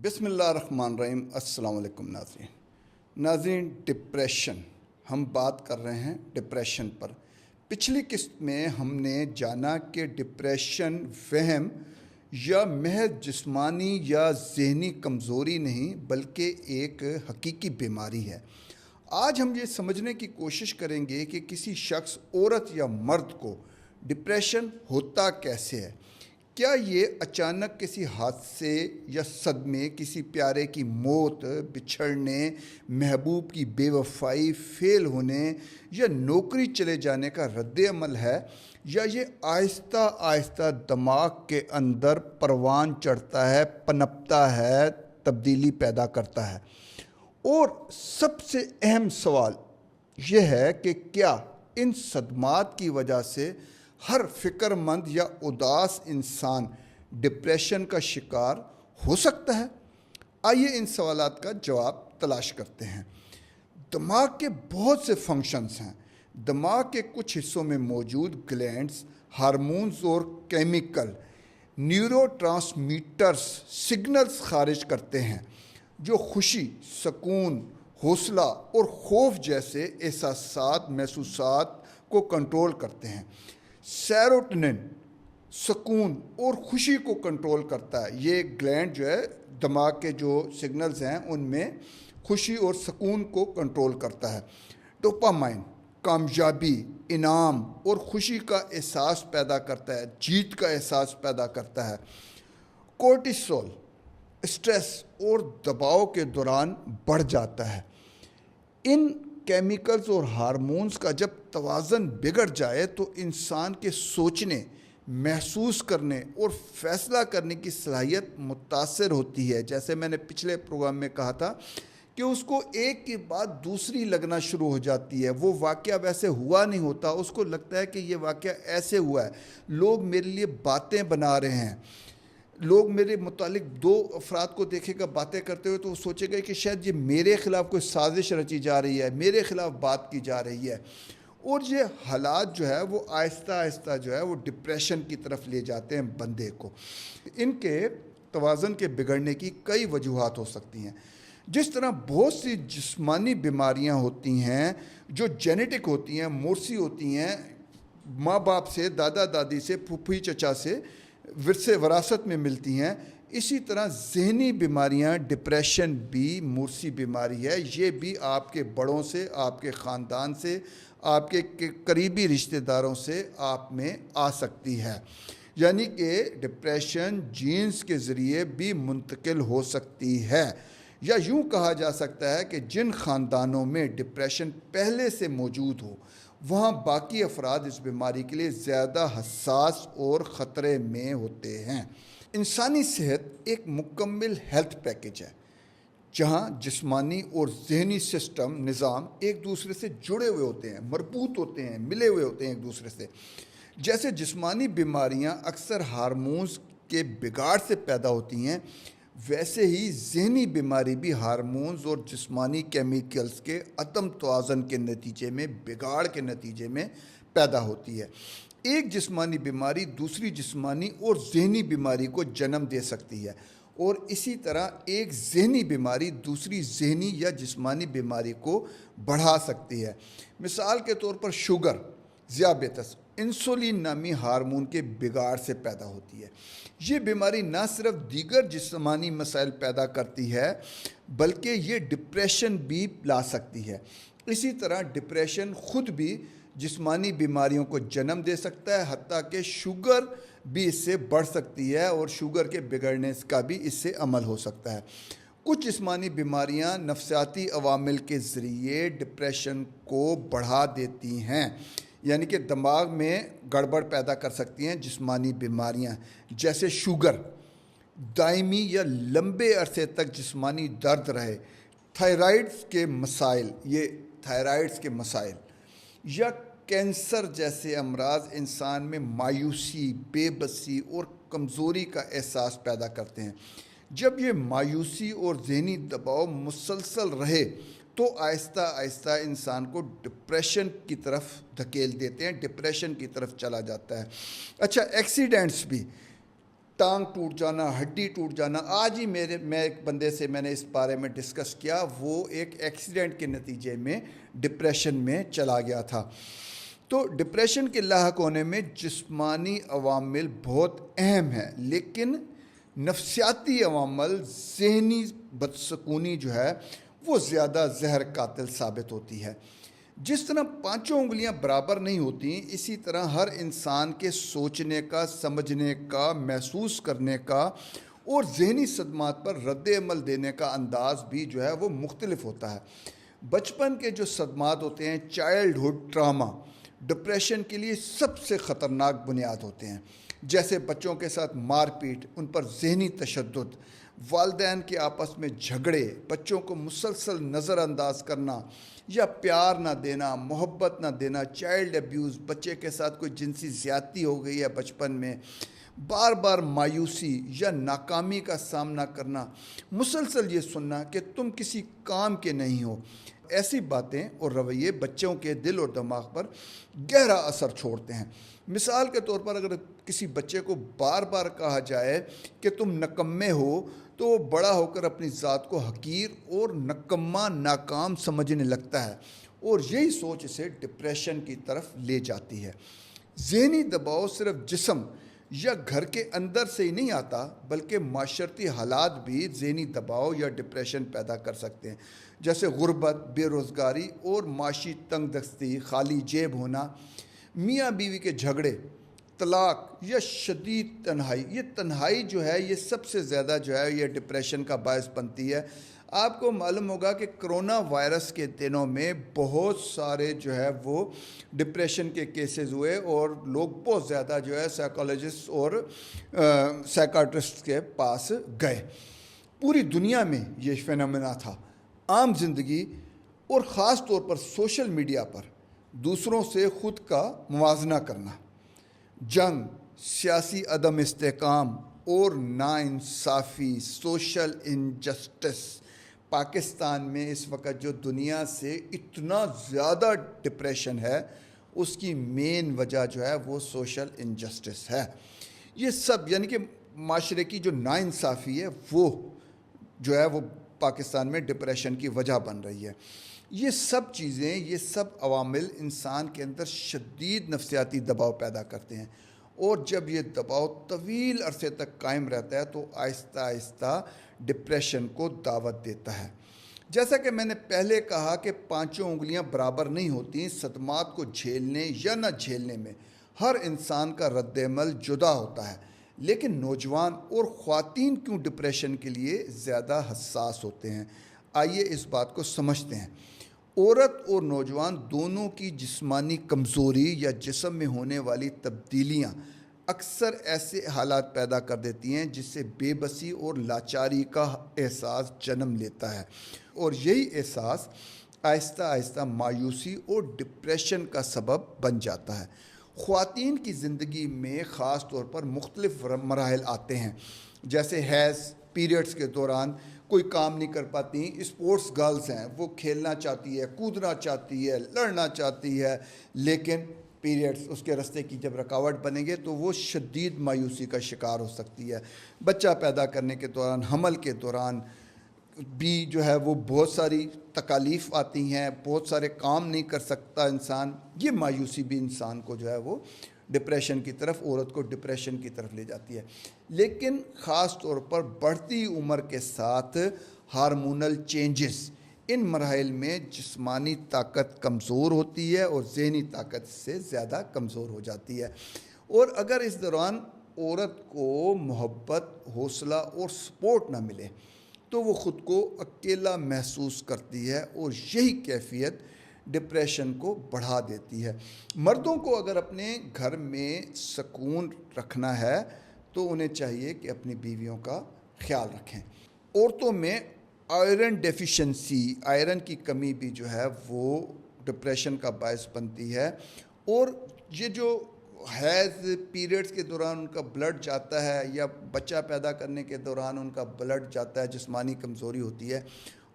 بسم اللہ الرحمن الرحیم۔ السلام علیکم ناظرین ڈپریشن ہم بات کر رہے ہیں ڈپریشن پر۔ پچھلی قسط میں ہم نے جانا کہ ڈپریشن وہم یا محض جسمانی یا ذہنی کمزوری نہیں بلکہ ایک حقیقی بیماری ہے۔ آج ہم یہ سمجھنے کی کوشش کریں گے کہ کسی شخص، عورت یا مرد کو ڈپریشن ہوتا کیسے ہے۔ کیا یہ اچانک کسی حادثے یا صدمے، کسی پیارے کی موت، بچھڑنے، محبوب کی بے وفائی، فیل ہونے یا نوکری چلے جانے کا رد عمل ہے، یا یہ آہستہ آہستہ دماغ کے اندر پروان چڑھتا ہے، پنپتا ہے، تبدیلی پیدا کرتا ہے؟ اور سب سے اہم سوال یہ ہے کہ کیا ان صدمات کی وجہ سے ہر فکر مند یا اداس انسان ڈپریشن کا شکار ہو سکتا ہے؟ آئیے ان سوالات کا جواب تلاش کرتے ہیں۔ دماغ کے بہت سے فنکشنز ہیں۔ دماغ کے کچھ حصوں میں موجود گلینڈز ہارمونز اور کیمیکل نیورو ٹرانسمیٹرز سگنلز خارج کرتے ہیں جو خوشی، سکون، حوصلہ اور خوف جیسے احساسات، محسوسات کو کنٹرول کرتے ہیں۔ سیروٹونن سکون اور خوشی کو کنٹرول کرتا ہے۔ یہ گلینڈ جو ہے دماغ کے جو سگنلز ہیں ان میں خوشی اور سکون کو کنٹرول کرتا ہے۔ ڈوپامائن کامیابی، انعام اور خوشی کا احساس پیدا کرتا ہے، جیت کا احساس پیدا کرتا ہے۔ کورٹیسول اسٹریس اور دباؤ کے دوران بڑھ جاتا ہے۔ ان کیمیکلز اور ہارمونز کا جب توازن بگڑ جائے تو انسان کے سوچنے، محسوس کرنے اور فیصلہ کرنے کی صلاحیت متاثر ہوتی ہے۔ جیسے میں نے پچھلے پروگرام میں کہا تھا کہ اس کو ایک کے بعد دوسری لگنا شروع ہو جاتی ہے۔ وہ واقعہ ویسے ہوا نہیں ہوتا، اس کو لگتا ہے کہ یہ واقعہ ایسے ہوا ہے، لوگ میرے لیے باتیں بنا رہے ہیں، لوگ میرے متعلق دو افراد کو دیکھے گا باتیں کرتے ہوئے تو وہ سوچے گا کہ شاید یہ میرے خلاف کوئی سازش رچی جا رہی ہے، میرے خلاف بات کی جا رہی ہے۔ اور یہ حالات جو ہے وہ آہستہ آہستہ جو ہے وہ ڈپریشن کی طرف لے جاتے ہیں بندے کو۔ ان کے توازن کے بگڑنے کی کئی وجوہات ہو سکتی ہیں۔ جس طرح بہت سی جسمانی بیماریاں ہوتی ہیں جو جینیٹک ہوتی ہیں، موروثی ہوتی ہیں، ماں باپ سے، دادا دادی سے، پھوپھی چچا سے ورثے وراثت میں ملتی ہیں، اسی طرح ذہنی بیماریاں، ڈپریشن بھی موروثی بیماری ہے۔ یہ بھی آپ کے بڑوں سے، آپ کے خاندان سے، آپ کے قریبی رشتہ داروں سے آپ میں آ سکتی ہے۔ یعنی کہ ڈپریشن جینز کے ذریعے بھی منتقل ہو سکتی ہے، یا یوں کہا جا سکتا ہے کہ جن خاندانوں میں ڈپریشن پہلے سے موجود ہو وہاں باقی افراد اس بیماری کے لیے زیادہ حساس اور خطرے میں ہوتے ہیں۔ انسانی صحت ایک مکمل ہیلتھ پیکج ہے جہاں جسمانی اور ذہنی نظام ایک دوسرے سے جڑے ہوئے ہوتے ہیں، مربوط ہوتے ہیں، ملے ہوئے ہوتے ہیں ایک دوسرے سے۔ جیسے جسمانی بیماریاں اکثر ہارمونز کے بگاڑ سے پیدا ہوتی ہیں، ویسے ہی ذہنی بیماری بھی ہارمونز اور جسمانی کیمیکلز کے عدم توازن کے نتیجے میں، بگاڑ کے نتیجے میں پیدا ہوتی ہے۔ ایک جسمانی بیماری دوسری جسمانی اور ذہنی بیماری کو جنم دے سکتی ہے، اور اسی طرح ایک ذہنی بیماری دوسری ذہنی یا جسمانی بیماری کو بڑھا سکتی ہے۔ مثال کے طور پر شوگر، ذیابیطس، انسولین نامی ہارمون کے بگاڑ سے پیدا ہوتی ہے۔ یہ بیماری نہ صرف دیگر جسمانی مسائل پیدا کرتی ہے بلکہ یہ ڈپریشن بھی لا سکتی ہے۔ اسی طرح ڈپریشن خود بھی جسمانی بیماریوں کو جنم دے سکتا ہے، حتیٰ کہ شوگر بھی اس سے بڑھ سکتی ہے اور شوگر کے بگڑنے کا بھی اس سے عمل ہو سکتا ہے۔ کچھ جسمانی بیماریاں نفسیاتی عوامل کے ذریعے ڈپریشن کو بڑھا دیتی ہیں، یعنی کہ دماغ میں گڑبڑ پیدا کر سکتی ہیں جسمانی بیماریاں، جیسے شوگر، دائمی یا لمبے عرصے تک جسمانی درد رہے، تھائرائیڈز کے مسائل یا کینسر جیسے امراض انسان میں مایوسی، بے بسی اور کمزوری کا احساس پیدا کرتے ہیں۔ جب یہ مایوسی اور ذہنی دباؤ مسلسل رہے تو آہستہ آہستہ انسان کو ڈپریشن کی طرف دھکیل دیتے ہیں، ڈپریشن کی طرف چلا جاتا ہے۔ اچھا، ایکسیڈنٹس بھی ٹانگ ٹوٹ جانا، ہڈی ٹوٹ جانا. آج ہی میں ایک بندے سے میں نے اس بارے میں ڈسکس کیا، وہ ایک ایکسیڈنٹ کے نتیجے میں ڈپریشن میں چلا گیا تھا. تو ڈپریشن کے لاحق ہونے میں جسمانی عوامل بہت اہم ہیں، لیکن نفسیاتی عوامل، ذہنی بدسکونی جو ہے وہ زیادہ زہر قاتل ثابت ہوتی ہے. جس طرح پانچوں انگلیاں برابر نہیں ہوتی، اسی طرح ہر انسان کے سوچنے کا، سمجھنے کا، محسوس کرنے کا اور ذہنی صدمات پر رد عمل دینے کا انداز بھی جو ہے وہ مختلف ہوتا ہے. بچپن کے جو صدمات ہوتے ہیں، چائلڈہڈ ٹراما، ڈپریشن کے لیے سب سے خطرناک بنیاد ہوتے ہیں. جیسے بچوں کے ساتھ مار پیٹ، ان پر ذہنی تشدد، والدین کے آپس میں جھگڑے، بچوں کو مسلسل نظر انداز کرنا یا پیار نہ دینا، محبت نہ دینا، چائلڈ ایبیوز، بچے کے ساتھ کوئی جنسی زیادتی ہو گئی ہے بچپن میں، بار بار مایوسی یا ناکامی کا سامنا کرنا، مسلسل یہ سننا کہ تم کسی کام کے نہیں ہو. ایسی باتیں اور رویے بچوں کے دل اور دماغ پر گہرا اثر چھوڑتے ہیں. مثال کے طور پر اگر کسی بچے کو بار بار کہا جائے کہ تم نکمے ہو، تو وہ بڑا ہو کر اپنی ذات کو حقیر اور نکما، ناکام سمجھنے لگتا ہے، اور یہی سوچ اسے ڈپریشن کی طرف لے جاتی ہے. ذہنی دباؤ صرف جسم یا گھر کے اندر سے ہی نہیں آتا، بلکہ معاشرتی حالات بھی ذہنی دباؤ یا ڈپریشن پیدا کر سکتے ہیں. جیسے غربت، بے روزگاری اور معاشی تنگ دستی، خالی جیب ہونا، میاں بیوی کے جھگڑے، طلاق یا شدید تنہائی. یہ تنہائی جو ہے یہ سب سے زیادہ جو ہے یہ ڈپریشن کا باعث بنتی ہے. آپ کو معلوم ہوگا کہ کرونا وائرس کے دنوں میں بہت سارے جو ہے وہ ڈپریشن کے کیسز ہوئے، اور لوگ بہت زیادہ جو ہے سائیکالوجسٹ اور سائیکاٹرسٹ کے پاس گئے. پوری دنیا میں یہ فینومینا تھا. عام زندگی اور خاص طور پر سوشل میڈیا پر دوسروں سے خود کا موازنہ کرنا، جنگ، سیاسی عدم استحکام اور ناانصافی، سوشل انجسٹس. پاکستان میں اس وقت جو دنیا سے اتنا زیادہ ڈپریشن ہے، اس کی مین وجہ جو ہے وہ سوشل انجسٹس ہے. یہ سب یعنی کہ معاشرے کی جو ناانصافی ہے وہ جو ہے وہ پاکستان میں ڈپریشن کی وجہ بن رہی ہے. یہ سب چیزیں، یہ سب عوامل انسان کے اندر شدید نفسیاتی دباؤ پیدا کرتے ہیں، اور جب یہ دباؤ طویل عرصے تک قائم رہتا ہے تو آہستہ آہستہ ڈپریشن کو دعوت دیتا ہے. جیسا کہ میں نے پہلے کہا کہ پانچوں انگلیاں برابر نہیں ہوتی. صدمات کو جھیلنے یا نہ جھیلنے میں ہر انسان کا رد عمل جدا ہوتا ہے، لیکن نوجوان اور خواتین کیوں ڈپریشن کے لیے زیادہ حساس ہوتے ہیں؟ آئیے اس بات کو سمجھتے ہیں. عورت اور نوجوان دونوں کی جسمانی کمزوری یا جسم میں ہونے والی تبدیلیاں اکثر ایسے حالات پیدا کر دیتی ہیں جس سے بے بسی اور لاچاری کا احساس جنم لیتا ہے، اور یہی احساس آہستہ آہستہ مایوسی اور ڈپریشن کا سبب بن جاتا ہے. خواتین کی زندگی میں خاص طور پر مختلف مراحل آتے ہیں، جیسے حیض، پیریڈز کے دوران کوئی کام نہیں کر پاتی. اسپورٹس گرلز ہیں، وہ کھیلنا چاہتی ہے، کودنا چاہتی ہے، لڑنا چاہتی ہے، لیکن پیریڈز اس کے راستے کی جب رکاوٹ بنیں گے تو وہ شدید مایوسی کا شکار ہو سکتی ہے. بچہ پیدا کرنے کے دوران، حمل کے دوران بھی جو ہے وہ بہت ساری تکالیف آتی ہیں، بہت سارے کام نہیں کر سکتا انسان. یہ مایوسی بھی انسان کو جو ہے وہ ڈپریشن کی طرف، عورت کو ڈپریشن کی طرف لے جاتی ہے. لیکن خاص طور پر بڑھتی عمر کے ساتھ ہارمونل چینجز، ان مراحل میں جسمانی طاقت کمزور ہوتی ہے اور ذہنی طاقت سے زیادہ کمزور ہو جاتی ہے. اور اگر اس دوران عورت کو محبت، حوصلہ اور سپورٹ نہ ملے تو وہ خود کو اکیلا محسوس کرتی ہے، اور یہی کیفیت ڈپریشن کو بڑھا دیتی ہے. مردوں کو اگر اپنے گھر میں سکون رکھنا ہے تو انہیں چاہیے کہ اپنی بیویوں کا خیال رکھیں. عورتوں میں آئرن ڈیفیشنسی، آئرن کی کمی بھی جو ہے وہ ڈپریشن کا باعث بنتی ہے. اور یہ جو حیض، پیریڈز کے دوران ان کا بلڈ جاتا ہے، یا بچہ پیدا کرنے کے دوران ان کا بلڈ جاتا ہے، جسمانی کمزوری ہوتی ہے،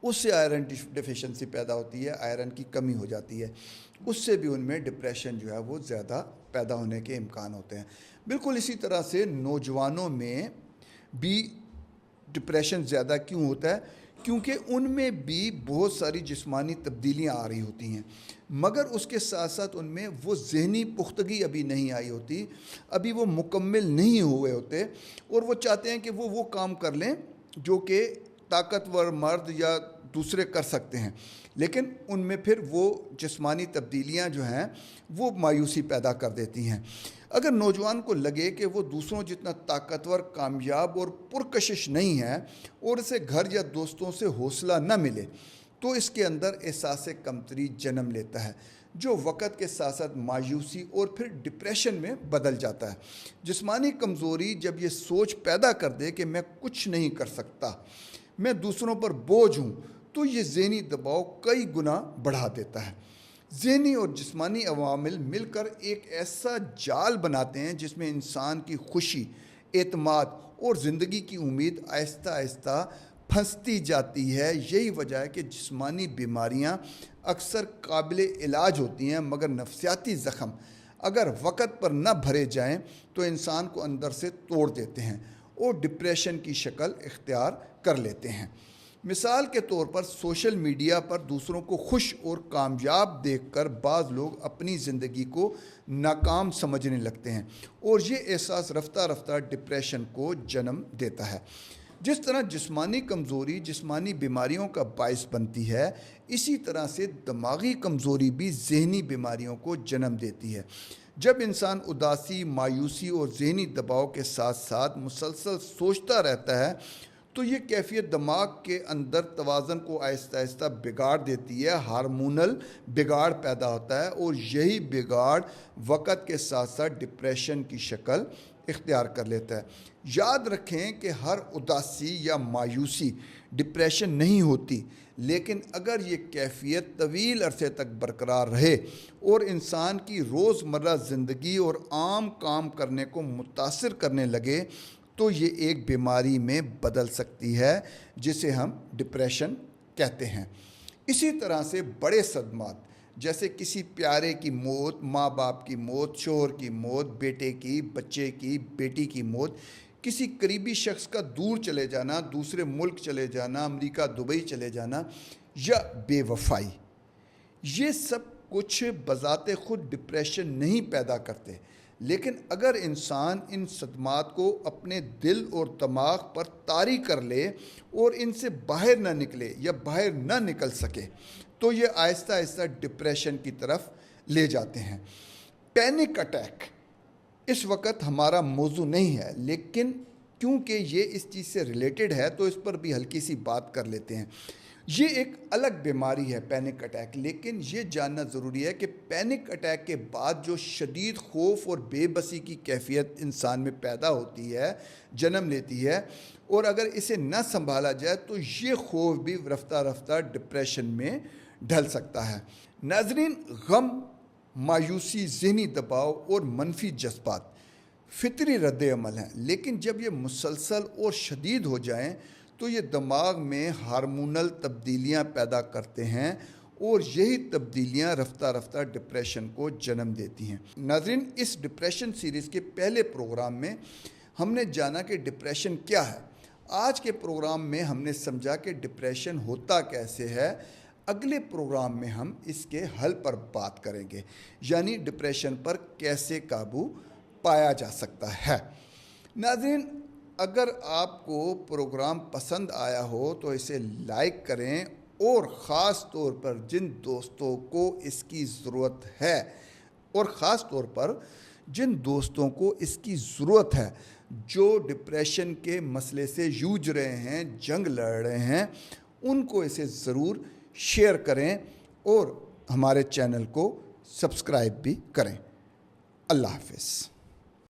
اس سے آئرن ڈیفیشنسی پیدا ہوتی ہے، آئرن کی کمی ہو جاتی ہے، اس سے بھی ان میں ڈپریشن جو ہے وہ زیادہ پیدا ہونے کے امکان ہوتے ہیں۔ بالکل اسی طرح سے نوجوانوں میں بھی ڈپریشن زیادہ کیوں ہوتا ہے؟ کیونکہ ان میں بھی بہت ساری جسمانی تبدیلیاں آ رہی ہوتی ہیں، مگر اس کے ساتھ ساتھ ان میں وہ ذہنی پختگی ابھی نہیں آئی ہوتی، ابھی وہ مکمل نہیں ہوئے ہوتے، اور وہ چاہتے ہیں کہ وہ کام کر لیں جو کہ طاقتور مرد یا دوسرے کر سکتے ہیں، لیکن ان میں پھر وہ جسمانی تبدیلیاں جو ہیں وہ مایوسی پیدا کر دیتی ہیں۔ اگر نوجوان کو لگے کہ وہ دوسروں جتنا طاقتور، کامیاب اور پرکشش نہیں ہے، اور اسے گھر یا دوستوں سے حوصلہ نہ ملے، تو اس کے اندر احساس کمتری جنم لیتا ہے، جو وقت کے ساتھ ساتھ مایوسی اور پھر ڈپریشن میں بدل جاتا ہے۔ جسمانی کمزوری جب یہ سوچ پیدا کر دے کہ میں کچھ نہیں کر سکتا، میں دوسروں پر بوجھ ہوں، تو یہ ذہنی دباؤ کئی گنا بڑھا دیتا ہے۔ ذہنی اور جسمانی عوامل مل کر ایک ایسا جال بناتے ہیں جس میں انسان کی خوشی، اعتماد اور زندگی کی امید آہستہ آہستہ پھنستی جاتی ہے۔ یہی وجہ ہے کہ جسمانی بیماریاں اکثر قابل علاج ہوتی ہیں، مگر نفسیاتی زخم اگر وقت پر نہ بھرے جائیں تو انسان کو اندر سے توڑ دیتے ہیں اور ڈپریشن کی شکل اختیار کر لیتے ہیں۔ مثال کے طور پر سوشل میڈیا پر دوسروں کو خوش اور کامیاب دیکھ کر بعض لوگ اپنی زندگی کو ناکام سمجھنے لگتے ہیں، اور یہ احساس رفتہ رفتہ ڈپریشن کو جنم دیتا ہے۔ جس طرح جسمانی کمزوری جسمانی بیماریوں کا باعث بنتی ہے، اسی طرح سے دماغی کمزوری بھی ذہنی بیماریوں کو جنم دیتی ہے۔ جب انسان اداسی، مایوسی اور ذہنی دباؤ کے ساتھ ساتھ مسلسل سوچتا رہتا ہے، تو یہ کیفیت دماغ کے اندر توازن کو آہستہ آہستہ بگاڑ دیتی ہے، ہارمونل بگاڑ پیدا ہوتا ہے، اور یہی بگاڑ وقت کے ساتھ ساتھ ڈپریشن کی شکل اختیار کر لیتا ہے۔ یاد رکھیں کہ ہر اداسی یا مایوسی ڈپریشن نہیں ہوتی، لیکن اگر یہ کیفیت طویل عرصے تک برقرار رہے اور انسان کی روزمرہ زندگی اور عام کام کرنے کو متاثر کرنے لگے، تو یہ ایک بیماری میں بدل سکتی ہے جسے ہم ڈپریشن کہتے ہیں۔ اسی طرح سے بڑے صدمات جیسے کسی پیارے کی موت، ماں باپ کی موت، شوہر کی موت، بیٹے کی، بچے کی، بیٹی کی موت، کسی قریبی شخص کا دور چلے جانا، دوسرے ملک چلے جانا، امریکہ، دبئی چلے جانا، یا بے وفائی، یہ سب کچھ بذات خود ڈپریشن نہیں پیدا کرتے، لیکن اگر انسان ان صدمات کو اپنے دل اور دماغ پر طاری کر لے اور ان سے باہر نہ نکلے یا باہر نہ نکل سکے، تو یہ آہستہ آہستہ ڈپریشن کی طرف لے جاتے ہیں۔ پینک اٹیک اس وقت ہمارا موضوع نہیں ہے، لیکن کیونکہ یہ اس چیز سے ریلیٹڈ ہے تو اس پر بھی ہلکی سی بات کر لیتے ہیں۔ یہ ایک الگ بیماری ہے پینک اٹیک، لیکن یہ جاننا ضروری ہے کہ پینک اٹیک کے بعد جو شدید خوف اور بے بسی کی کیفیت انسان میں پیدا ہوتی ہے، جنم لیتی ہے، اور اگر اسے نہ سنبھالا جائے تو یہ خوف بھی رفتہ رفتہ ڈپریشن میں ڈھل سکتا ہے۔ ناظرین، غم، مایوسی، ذہنی دباؤ اور منفی جذبات فطری رد عمل ہیں، لیکن جب یہ مسلسل اور شدید ہو جائیں تو یہ دماغ میں ہارمونل تبدیلیاں پیدا کرتے ہیں، اور یہی تبدیلیاں رفتہ رفتہ ڈپریشن کو جنم دیتی ہیں۔ ناظرین، اس ڈپریشن سیریز کے پہلے پروگرام میں ہم نے جانا کہ ڈپریشن کیا ہے۔ آج کے پروگرام میں ہم نے سمجھا کہ ڈپریشن ہوتا کیسے ہے۔ اگلے پروگرام میں ہم اس کے حل پر بات کریں گے، یعنی ڈپریشن پر کیسے قابو پایا جا سکتا ہے۔ ناظرین، اگر آپ کو پروگرام پسند آیا ہو تو اسے لائک کریں، اور خاص طور پر جن دوستوں کو اس کی ضرورت ہے جو ڈپریشن کے مسئلے سے جوجھ رہے ہیں، جنگ لڑ رہے ہیں، ان کو اسے ضرور شیئر کریں اور ہمارے چینل کو سبسکرائب بھی کریں۔ اللہ حافظ۔